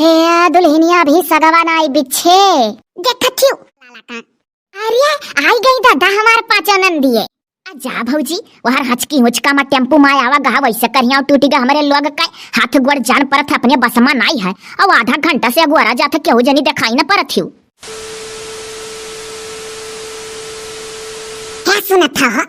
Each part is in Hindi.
हे दुल्हनिया भी सगवा नाई बिच्छे देखत हूँ। अरे आई गई दादा हमार पाचा नंदिए। जा भौजी वहार हचकी हुचका में टेम्पू में आवा गा वैसे करिया टूटी गा हमारे लोग का हाथ गोड़ जान परत अपने बसमा नाई है और आधा घंटा से अगुआरा जाता केहू जनी दिखाई न परत हूँ। क्या सुना था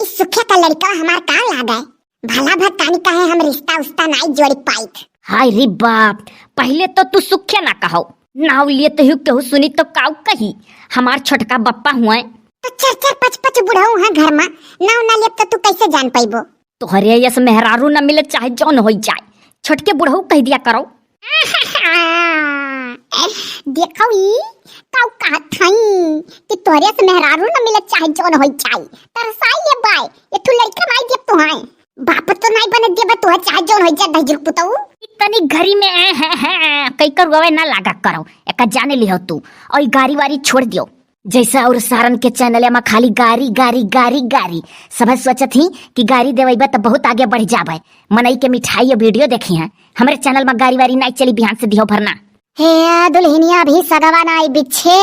इस सुखे का लड़का हमार का लागे भला भटकानी का है हम रिश्ता उस्ता नाई जोड़ी पाई। हाय रे बाप पहले तो तू सुखे ना कहो नाव लिए तो केहू सुनी तो काऊ कही हमार छोटका बप्पा हुआ तो चार चार पाँच पाँच बुढ़ाऊ है घर में नाव ना ले तो तू कैसे जान पाइबो। तोहरे यस मेहरारू न मिले चाहे जौन हो जाए छोटके बुढ़ाऊ कह दिया करो। देखो ई काऊ कहत हई कि तोहरे से मेहरारू न मिले चाहे जौन हो जाए तरसाई ले बाय ये तू लड़का नहीं देख तो है बाप तो नहीं बने देबे तो चाहे जौन हो जाए दजर पुतऊ इतनी घरी में है कई कर गवे ना लागा करो एक जाने लियो तू और गाड़ी वारी छोड़ दियो जैसा और सारन के चैनल में खाली गारी गारी गारी गारी सब सोचत ही कि गारी देवेबा तो बहुत आगे बढ़ जाबे मनई के मिठाई वीडियो देखी है हमारे चैनल में गारी वारी नहीं चली बिहान से दियो भरना। हे दुल्हनिया भी सगवा नाई बिच्छे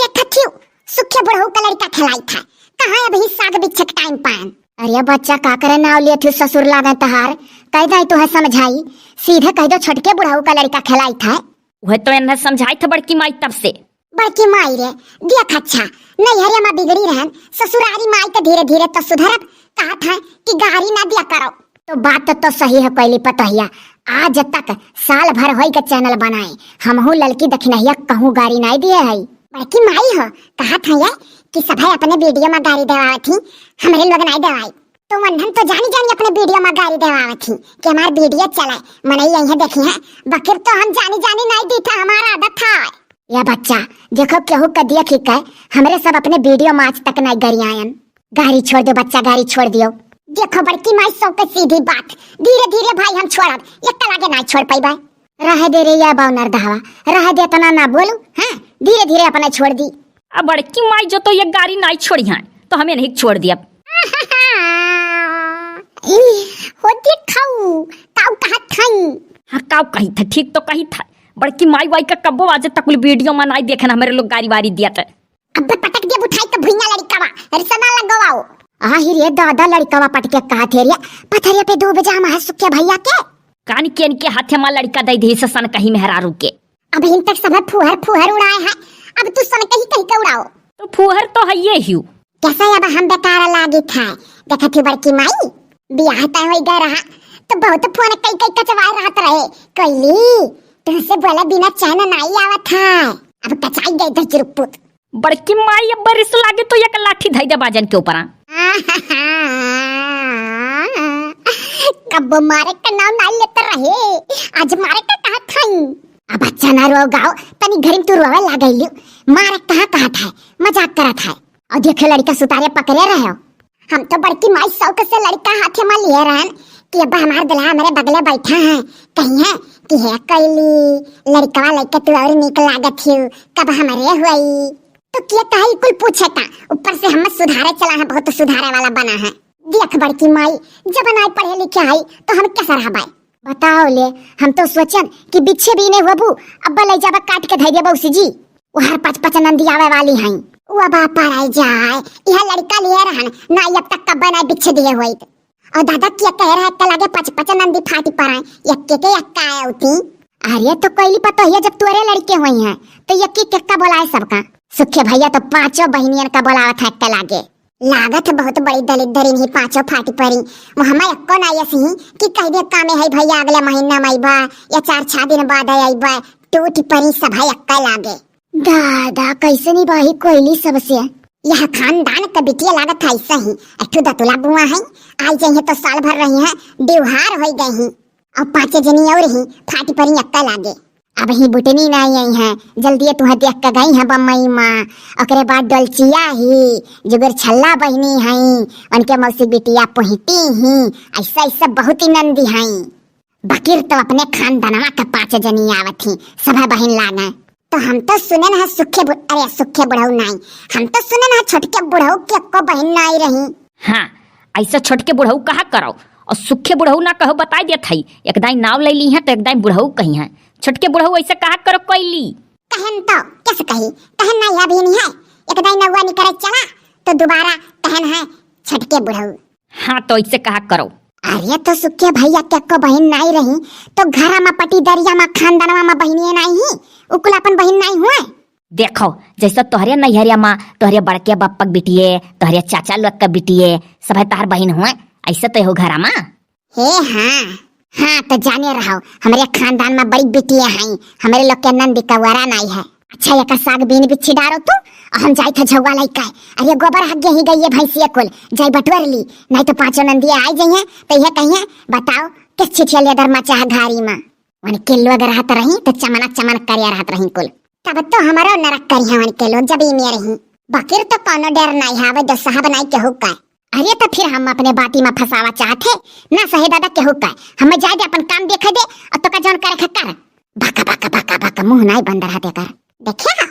देखत हूँ सुखे बुढ़ऊ का लड़का खिलाई था कहाँ अभी साग बिच्छे टाइम पान। अरे बच्चा का करे नाव लिए थे ससुर लागे तहार कह दे तो है समझाई सीधे कह दो छोटके बुढ़ऊ का लड़का खिलाई था वह तो इन्हें समझाई था बड़की माई तब से बड़की माई रे देख अच्छा नहीं हरे माँ बिगड़ी रहन ससुरारी माई तो धीरे धीरे तो सुधरत कहा था कि गाड़ी ना दिया करो तो बात तो सही है पहली पतहिया आज तक साल भर होई के चैनल बनाए हमहू लड़की दखनहिया कहूँ गाड़ी नहीं दिए है बड़की माई हो कहा था ये कि सभी अपने वीडियो में गाड़ी देवा थी हमारे लोग नहीं देवाई तो मनन तो जानी जानी अपने वीडियो में गाड़ी देवा थी कि हमारे वीडियो चले मने यही देखी है बकिर तो हम जानी जानी नहीं दी था हमारा आदत था। या बच्चा देखो केहू का दिया ठीक है हमरे सब अपने वीडियो में आज तक नहीं गरी आयन गाड़ी छोड़ दो बच्चा गाड़ी छोड़ दियो देखो बड़की माई सौ के सीधी बात धीरे धीरे भाई हम छोड़ब एक लागे नहीं छोड़ पाई भाई रह दे रे या बाउनर दहवा रह दे तो ना बोलू हैं धीरे धीरे अपने छोड़ दी। अब बड़की माई जो तो ये गाड़ी नहीं छोड़ी है तो हमें नहीं छोड़ दिया हो देखाऊ काऊ कहा थई हाँ काऊ कही था ठीक तो कही था बड़की माई वाई का कब्बो आज तक वीडियो में नहीं देखना हमारे लोग गाड़ी वारी दिया था अब पटक दे उठाई तो भुइया लड़कावा रिसना लगवाओ आ ही रे दादा लड़कावा पटके कहा थे रे पथरिया पे दो बजा में सुखे भैया के कान के इनके हाथे में लड़का दे दे सन कहीं मेहरारू के अब इन तक सब फुहर फुहर उड़ाए है अब तू सन कहीं कहीं के उड़ाओ तो फुहर तो है ये ही कैसा अब हम बेकार लागी था देखा थी बड़की माई बियाह तय हो गया रहा तो बहुत फोन कई कई कचवाए रहत रहे कइली तुझसे बोला बिना चैन नहीं आवा था अब कचाई गई दजरुपुत बड़की माई अब बरिस लागे तो एक लाठी धई दे बाजन के ऊपर कब मारे का नाम नहीं लेते रहे आज मारे का कहा था अब अच्छा ना रो गाओ तनी घर में तू रोवे लागैली मारे कहा था मजाक करा था और देखे लड़का सुतारे पकड़े रहे हम तो बड़की माई शौक से लड़का हाथे में लिए रहन कि अब हमारे दुल्हा हमारे बगले बैठा है कहीं है कि है कैली लड़का लड़का तू और निक लागत ही कब हमारे हुई तो क्या कही कुल पूछे था ऊपर से हम सुधारे चला है बहुत सुधारे वाला बना है देख बड़की माई जब नहीं पढ़े लिखे आई तो हम कैसा रह बाई बताओ ले हम तो सोचन कि बिच्छे भी नहीं हुआ अब ले जाबा काट के धई देबो उसी जी वो हर पाँच पाँच नंदी आवे वाली हैं वो बाप आई जाए यह लड़का लिए रहन ना अब तक कब नहीं बिच्छे दिए हुई और दादा क्या कह रहा है कि लगे पच पच नंदी फाटी पड़ाए यक्के के यक्का आया उठी अरे तो कोई पता है जब तोरे लड़के हुई हैं तो यक्की केक्का बोलाए सबका सुखे भैया तो पांचों बहनियन का बोलावा था के लागे लागत बहुत बड़ी दलित धरी ही पांचों फाटी पड़ी वो हमें यक्को ना ऐसी कि कह दे कामे है भैया अगले महीना में आईबा या 4-6 दिन बाद आईबा टूटी पड़ी सब यक्का लागे दादा कैसे नहीं बाही कोयली सबसे यह खानदान का बिटिया लागत है ऐसा ही अठू दतुला बुआ है आई जाइए तो साल भर रही है देवहार हो गई ही और 5 जनी और ही फाटी परी अक्का लागे अब ही बुटनी नहीं आई है जल्दी तुह देख के गई है बम्मई माँ ओकरे बाद डलचिया ही जुगर छल्ला बहनी है उनके मौसी बिटिया पोहिती ही ऐसा ऐसा बहुत ही नंदी है बकीर तो अपने खानदानवा का 5 जनी आवत ही सब बहन लागे तो हम तो सुने ना सुखे अरे सुखे बुढ़ऊ नहीं हम तो सुने ना छोटके बुढ़ऊ के को बहन नहीं रही हाँ ऐसा छोटके बुढ़ऊ कहा करो और सुखे बुढ़ऊ ना कहो बताई देत हई एक दाई नाव ले ली है तो एक दाई बुढ़ऊ कही है छोटके बुढ़ऊ ऐसे कहा करो कैली। कहन तो कैसे कही, कहन ना यह भी नहीं है, एक दाई नौवा नहीं करे चला तो दोबारा कहन है छटके बुढ़ऊ। हाँ तो ऐसे कहा करो। अरे तो सुखिया भैया क्या को बहन नहीं रही तो घरा में पटी दरिया में खानदानवा में बहनिए नहीं ही उकुल अपन बहन नहीं हुए। देखो जैसा तोहरे नैहरिया माँ तोहरे बड़के बप्पक बिटिए तोहरे चाचा लोग का बिटिए सब तार बहन हुए, ऐसे तो हो घरा माँ। हे हाँ हाँ तो जाने रहो हमारे खानदान में बड़ी बिटिया हैं, हमारे लोग के नंदी का वरा नहीं है। अच्छा ये का साग बीन बिच्छी डारो तू हम जाई था झौवा लइका। अरे गोबर हग ही गई है भैंसिया कुल जाई बटवर ली नहीं तो पांचों नंदिया आई जाइए तो यह कहिए बताओ किस छिछिया लेदर में चाह घारी में वन किलो अगर रहत रही तो चमनक चमनक करिया रहत रही कुल तब तो हमारो नरक करिया वन किलो जब ही में रही बकीर तो कोनो डर नहीं हावे दो साहब नहीं के हुक्का। अरे तो फिर हम अपने बाती में फसावा चाहते ना सही दादा के हुक्का हमें जाए दे अपन काम देखे दे और तो का जौन करे कर बाका बाका बाका बाका मुंह नहीं बंद रहते कर देखिए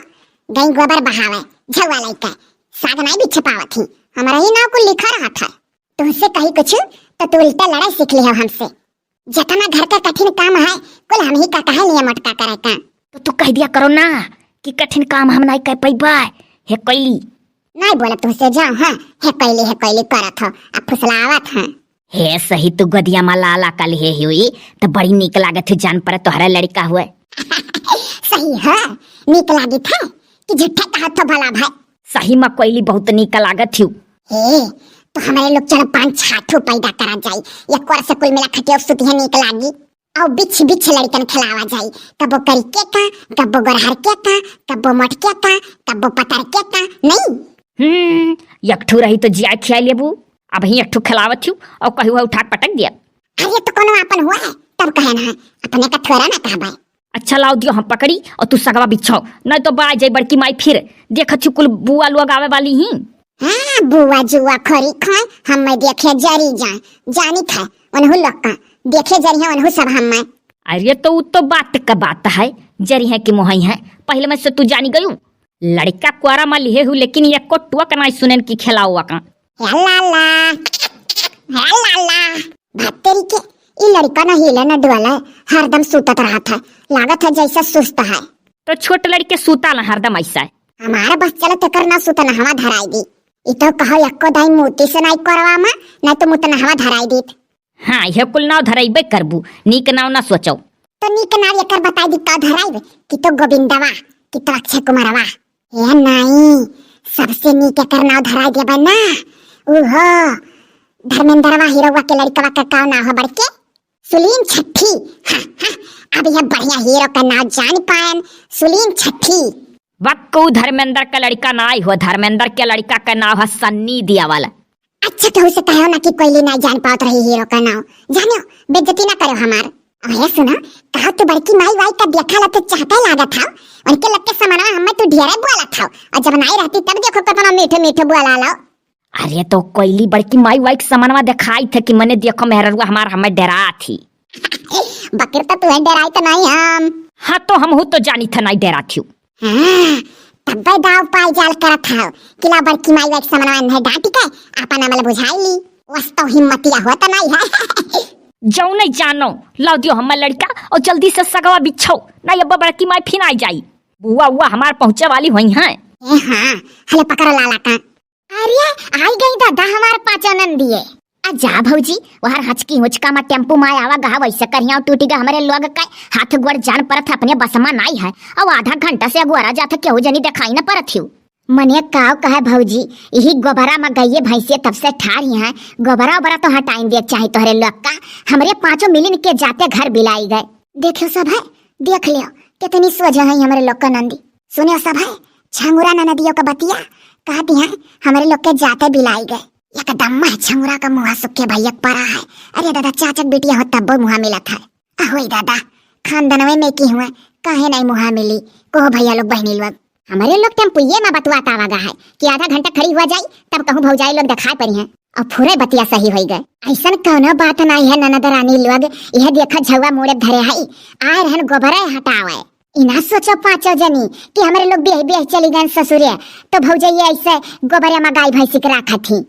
गई गोबर बहावे झवा लइका साग नहीं भी छपावत थी हमारा ही नाव को लिखा रहा था तुमसे कही कुछ तो तू उल्टा लड़ाई सीख लिया हमसे जतना घर का कठिन काम है कुल हम ही का कहे लिए मटका करे का तो तू कह दिया करो ना कि कठिन काम हम नहीं कर पैबा हे कैली नहीं बोले तुमसे जाओ। हाँ है कैली करत हो अब फुसलावत है। हे सही तू गदिया में लाला कल हे हुई तो बड़ी निक लागत है जान पर तोहरा लड़का हुए। सही है निक लागी था कि झूठा कहा तो भला भाई सही में कैली बहुत निक लागत थी। हे तो हमारे लोग चलो 5-6 पैदा करा जाई या कोर से कुल मिला खटिया सुती है निक लागी और बिछ बिछ लड़कन खिलावा जाई कबो करी के का कबो गरहर के का कबो मटके का कबो पतर के का नहीं। एकठू रही तो जिया खिया लेबू अब ही एकठू खिलावत थी और कही हुआ उठा पटक दिया। अरे तो कोनो अपन हुआ है तब कहे ना अपने का थोड़ा ना कहबा। अच्छा लाओ दियो हम पकड़ी और तू सगवा बिछाओ नहीं तो बाज जाई बड़की माई फिर देखत छी कुल बुआ लोग आवे वाली ही। हाँ बुआ जुआ खरी खाए हम मैं देखे जरी जाए जानी था उन्हों लोग का देखे जरी है उन्हों सब हम। अरे तो तो बात का बात है जरी है कि मोहई है पहले में से तू जानी गयू लड़का कुआरा में लिए हूँ लेकिन ये कोटुआ का नहीं सुनन की खिलाओ का ला तेरी के ये लड़का ना हिले ना डोला हरदम सूतत रहा था लागत है जैसा सुस्त है। तो छोट लड़के सूता ना हरदम ऐसा है हमारा बस चलो तो करना सूता ना हवा धराई दी इतो कहो यक्को दाई मोती से नहीं करवा मा नहीं तो मुत ना हवा धराई दी। हाँ ये कुल नाव धराइबे करबू नीक नाव ना सोचो तो नीक नाव यकर बताई दी का धराई कि तो गोविंदवा कि तो अक्षय कुमारवा ये नहीं सबसे नीक कर नाव धराई दे बना ओहो धर्मेंद्रवा हीरोवा के लड़कवा का काव ना हो बड़के सुलीन छठी। हाँ हाँ अब यह बढ़िया हीरो का नाम जान पायन सुलीन छठी। वक्कू धर्मेंद्र का लड़का ना आई हो धर्मेंद्र के लड़का का नाम है सन्नी दिया वाला। अच्छा तो उसे कहो ना कि कोई नहीं जान पात रही हीरो का नाम जानो बेइज्जती ना करो हमार। अरे सुना कहा तो बड़की माई वाई का देखा ला तो चाहता लगा था उनके लग के समाना हमें तो ढेरे बोला था और जब नहीं रहती तब देखो कितना मीठे मीठे बोला लो। अरे तो कोयली बड़की माई वाई समानवा दिखाई थे कि मैंने देखो मेहरुआ हमार हमें डरा थी। बकर तो तू डराई तो नहीं हम। हाँ तो हम हो तो जानी था नहीं डरा थी। हाँ तब दाव पाई जाल करा था किला बड़की माई वाई समानवा नहीं डांटी के आपन अमल बुझाई ली वस्तो हिम्मतिया होता नहीं है। जाओ नहीं जानो लाओ दियो हमार लड़का और जल्दी से सगवा बिछाओ नहीं अब बड़की माई फिर आई जाई बुआ हुआ हमार पहुंचे वाली हुई है। हाँ हले पकड़ो लाला का। अरे आई गई दादा हमार पांचों नंदिए जा भौजी वहां हचकी हुचका में टेम्पू में आवा गहा वैसे करिया टूटी गा हमारे लोग का हाथ गोड़ जान परत अपने बसमा नहीं है और आधा घंटा से अगुआरा जाता केहू जनी दिखाई न परत हूँ मने काव कहे भौजी यही गोबरा में गई भैंसिया तब से ठारी है गोबरा ओबरा तो हटाई देख चाहे तोहरे लोग का हमारे पांचों मिलन के जाते घर बिलाई गए देखो सब है देख लियो कितनी सोझ है हमारे लोग का नंदी सुनियो सब है छंगुरा नदियों का बतिया कह दिया हमारे लोग के जाते बिलाई गए एकदम छंगुरा का मुहा सुखे भैया पड़ा है। अरे दादा चाचक बेटिया हो तब मुहा मिला था अहोई दादा खानदानवे में की हुए काहे नहीं मुहा मिली को भैया लोग बहनी लोग हमारे लोग टेम्पुए में बतवाता आवागा है कि आधा घंटा खड़ी हुआ जाई तब कहूँ भौजाई लोग दिखाई पड़ी हैं और पूरे बतिया सही हो गए। ऐसा कौनो बात नहीं है ननद रानी लोग यह देखा झवा मोड़े धरे है आए रहन गोबरा हटावे इना सोचो पांचों जनी कि हमारे लोग बेह बेह चली गए ससुरे तो भौजाई ऐसे गोबरा में गाय भैंसी के रखा थी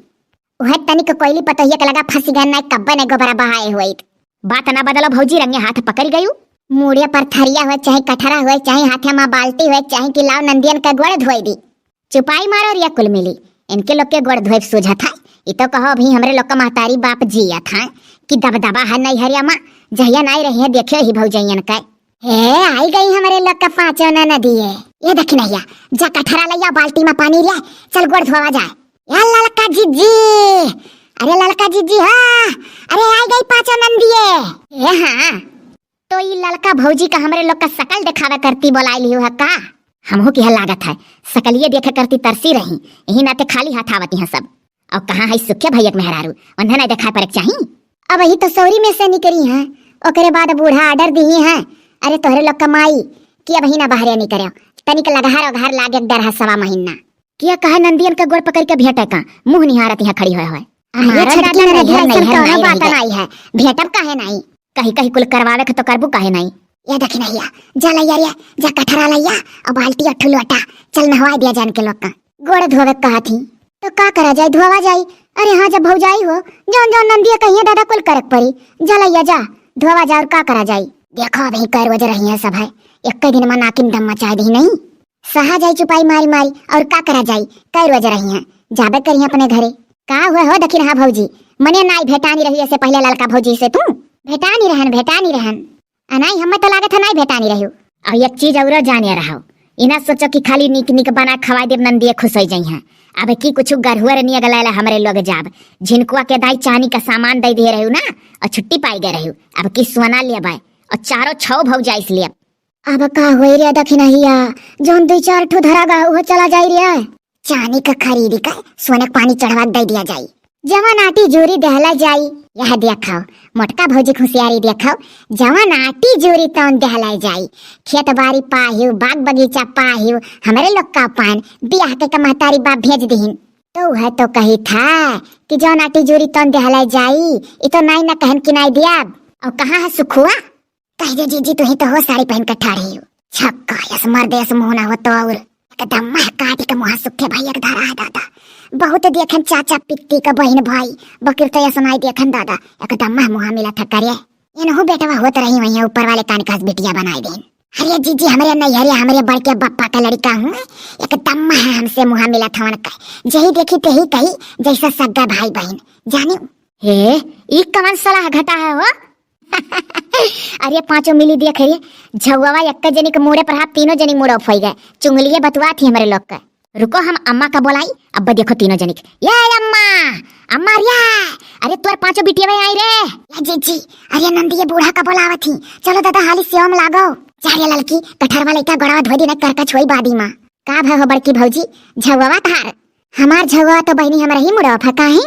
वह तनिक कोयली पतोहिया के लगा फंसी गए नहीं कब्बे नहीं गोबरा बहाए हुए बात ना बदलो भौजी रंगे हाथ पकड़ गयू मुड़िया पर थरिया हुए चाहे कठरा हुए चाहे हाथे में बाल्टी हुए चाहे कि लाव नंदियन का गोड़ धोई दी, चुपाई मारो रिया कुल मिली। इनके लोग के गोड़ धोए सूझा था। ये तो कहो अभी हमरे लोग का महतारी बाप जिया था कि दबदबा है नहीं हरिया माँ जहिया नहीं रही है देखियो ही भौजैयन का। हे आई गई हमारे लोग का पांचों नदी है। ये देख नैया जा कठरा लिया बाल्टी में पानी ले चल गोड़ धोवा जाए। या ललका जीजी, अरे ललका जीजी हाँ, अरे आई गई पांचों नंदिये। हाँ तो ये ललका भौजी का हमारे लोग का शकल दिखावे करती बोलाई लियो है का। हमहू की लागत है सकलिए देखे करती तरसी रही यही नाते खाली हाथ आवती हैं सब। और कहाँ है सुखे भैया मेहरारू उन्हें नहीं देखा परक चाहिए। अब वही तो सौरी में से निकली है ओकरे बाद बूढ़ा आर्डर दी है। अरे तोहरे लोग कमाई कि अब ही ना बाहर नहीं करे तनिक लगहार घर लागे डर है सवा महीना किया कहा नंदियन का गोड़ पकड़ के भेटे का मुंह निहारत यहाँ खड़ी हुए भेटब काहे नहीं कहीं कहीं कुल करवावे के तो करबू काहे नहीं। ये देख नैया जा लैया रे जा कठरा लैया और बाल्टी अठू लोटा चल नहवा दिया जान के लोग का गोड़ धोवे कहा थी तो का करा जाए धोवा जाई। अरे हाँ जब भौजाई हो जौन जौन नंदिया कहिए दादा कुल करक पड़ी जा लैया जा धोवा जा और का करा जाई। देखो अभी कर वजह रही है सब है एक दिन में नाकिन दम मचा दी नहीं सहा जाई चुपाई मारी मारी और का करा जाई कर वजह रही है जाबे करी अपने घरे का हुए हो दखिन हाँ भौजी मने नाई भेटानी रही ऐसे पहले ललका भौजी से तू भेटानी रहन अनाई हमें तो लागत है नाई भेटानी रही। और एक चीज और जाने रहो इना सोचो कि खाली निक निक बना खवा देव नंदिये खुश हो जाई हैं। अब की कुछ गरहुआ नहीं गलाला हमारे लोग जाब झिनकुआ के दाई चानी का सामान दे दे रही ना और छुट्टी पाई गए रही। अब की सोना लिया बाय और चारों छौ भौजाई इसलिए अब का हो रे दखिनहिया जोन 2-4 ठो धरा गा वो चला जाई रे चानी का खरीदी का सोने पानी चढ़वा दे दिया जाई जवान आटी जोरी दहला जाई। यह देखाओ मोटका भौजी खुशियारी देखाओ जवान आटी जोरी तौन दहला जाई खेत बाड़ी पाहियो बाग बगीचा पाहियो हमारे लोग का पान बियाह के महतारी बाप भेज दीन तो वह तो कही था कि जवान आटी जोरी तौन दहला जाई ये तो नाई ना कहन कि नाई दिया। और कहाँ है सुखुआ कह दे जीजी तू ही तो हो साड़ी पहन कर ठाड़ी हो छक्का यस मर्द यस मोहना हो तो और एकदम महकाटी का मुहा सुखे भैया के धरा है दादा बहुत देखन चाचा पित्ती का बहन भाई बकर तो यस नाई देखन दादा एकदम मह मुहा मिला था करे इनहु बेटवा होत रही वहीं ऊपर वाले कान का बिटिया बनाई देन। अरे जीजी हमारे नहीं हरे हमारे बड़के बप्पा का लड़का हूँ एकदम मह हमसे मुहा मिला था उनका जही देखी तही कही जैसा सगा भाई बहन जाने हे ई कवन सलाह घटा है वो अरे पांचों मिली देख रे झौवा एक जनी के मुड़े पर हाथ तीनों जनी मुड़े फई गए चुंगलिए बतवा थी हमारे लोग का। रुको हम अम्मा का बोलाई अब देखो तीनों जनी ये अम्मा अम्मा रिया अरे तोर पांचों बिटिया में आई रे या जीजी अरे नंदी ये बूढ़ा का बोलावा थी चलो दादा हाली सेवा में लागो जारे ललकी कठरवा लइका गड़वा धोई दिन करका छोई बादी मां का भ हो बड़की भौजी झौवा तार हमार झौवा तो बहनी हमरा ही मुड़े फका है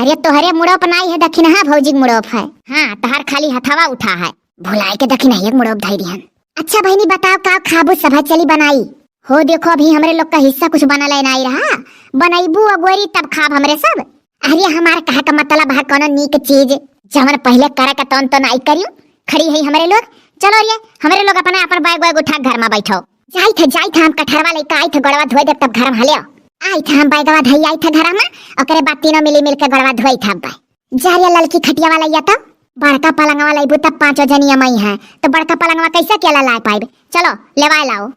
अरे तोहरे मुड़ोप नाई है दखिन हाँ भौजी मुड़ोप है हाँ तहार खाली हथावा उठा है भुलाई के दखिन है मुड़ोप धाई दिहन। अच्छा बहनी बताओ का खाबू सभा चली बनाई हो देखो अभी हमरे लोग का हिस्सा कुछ बना ले नहीं रहा बनाईबू अगोरी तब खाब हमरे सब। अरे हमारा कहा का मतलब है कोनो नीक चीज जवन पहले करे का तौन तो नहीं करियो खड़ी है हमरे लोग चलो रे हमरे लोग अपना अपन बैग बैग उठा घर में बैठो जाई था हम कठरवा लेके आई थे गड़वा धोए दे तब घर में हलियो आई था हम बैगवा धई आई था घर में ओकरे बाद तीनों मिल के गड़वा धोई था बा जारिया ललकी खटिया वाला या तो बड़का पलंगवा लाइबू तब पांचों जनिया मई है तो बड़का पलंगवा कैसे केला ला पाइब चलो लेवा लाओ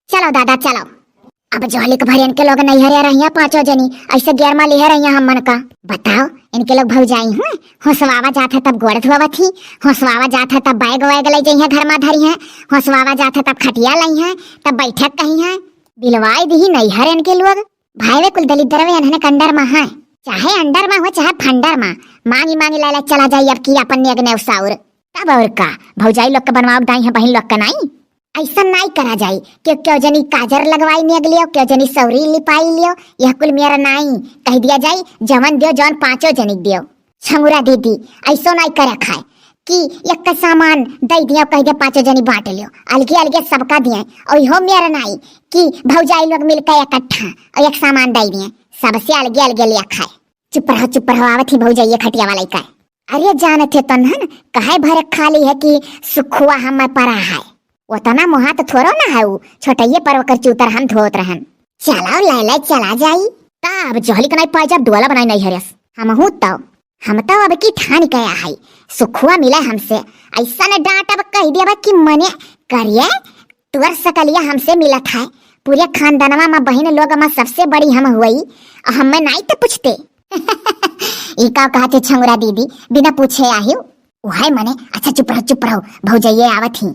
चलो दादा चलो। अब जोलिक भरियन के लोग नहीं हरे रहिया पांचों जनी ऐसे गैरमा ले रहिया हम मन का बताओ इनके लोग भौजाई हैं होसवावा जात है तब गोड़ धोवा थी होसवावा जात है तब बैग वैग ले जई है घर में धरी है होसवावा जात है तब खटिया लाई है तब बैठक कहीं है बिलवाई दी नहीं हरे इनके लोग भाई कुल दलित दरवे इन्हें कंडर में है चाहे अंडर में हो चाहे फंडर में मांगी लाला चला जाई अब की अपन नेग नेवसाउर तब और का भौजाई लोग के बनवाओ दाई है बहन लोग का नहीं ऐसा नहीं करा जाई क्यों जनी काजर लगवाई नेग लियो क्यों जनी सौरी लिपाई लियो यह कुल मेरा नहीं कह दिया जाई जवन दियो जवन पांचों जनी दियो छंगुरा दीदी ऐसो नहीं करे खाए कि एक का सामान दे दिया कह दे पांचों जनी बांट लियो अलगे अलगे सबका दिए और यो मेरा नहीं कि भौजाई लोग मिलकर इकट्ठा और एक सामान दे दिए सबसे अलगे अलगे लिया खाए चुप रहो आवत ही भौजाई खटिया वाला का। अरे जानते तनहन कहे भर खाली है कि सुखुआ हम परा है उतना मुहा तो थोड़ो ना है वो छोटइये पर ओकर चूतर हम धोत रहन चलाओ लाइला चला जाई तब जोहली कनाई पाई जब दुआला बनाई नहीं हरियस हम हूं तो हम तो अब की ठान गया है, सुखुआ मिला हमसे, ऐसा न डांट अब कह दिया कि मने करिए तुअर सकलिया हमसे मिला था, पूरे खानदानवा में बहन लोग में सबसे बड़ी हम हुई, हमें नहीं तो पूछते। ई का कहते छंगुरा दीदी बिना पूछे आहियो, वहाय मने अच्छा चुप रहो भौजैये आवत ही।